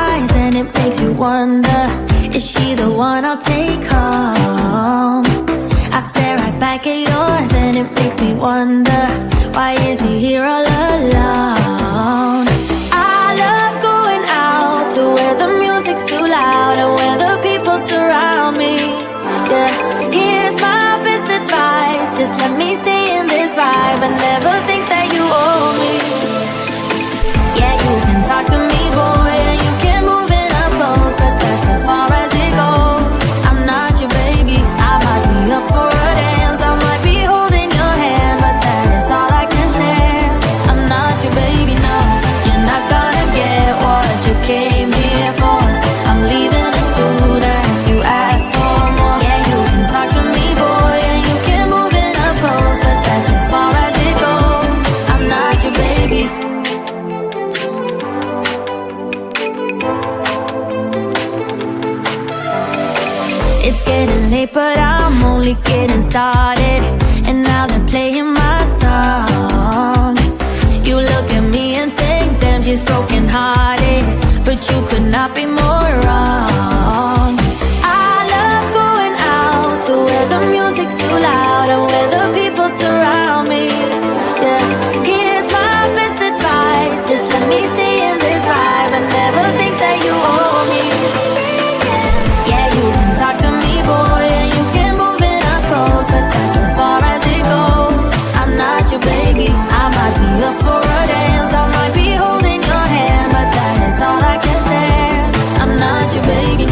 eyes and it makes you wonder, is she the one I'll take home? I stare right back at yours and it makes me wonder, why is he here all alone? I love going out to where the music's too loud and where the people surround me. Yeah, here's my best advice, just let me stay in this vibe and never think that you owe me. Yeah, you can talk to me, boy, and you can move it up close, but that's as far as it goes. I'm not your baby, I might be up for a dance, I might be holding your hand, but that is all I can stand. I'm not your baby, no, you're not gonna get what you came here for. I'm leaving as soon as you ask for more. Yeah, you can talk to me, boy, and you can move it up close, but that's as far as it goes. I'm not your baby. It's getting late, but I'm only getting started, and now they're playing my song. You look at me and think, damn, she's broken hearted, but you could not be more wrong. I love going out to where the music's too loud and where the people surround me. Yeah, here's my best advice, just let me stay in this vibe and never think that you owe me. Yeah, you can talk to me, boy, and you can move it up close, but that's as far as it goes. I'm not your baby, I might be up for a dance, I might be holding your hand, but that is all I can stand. I'm not your baby,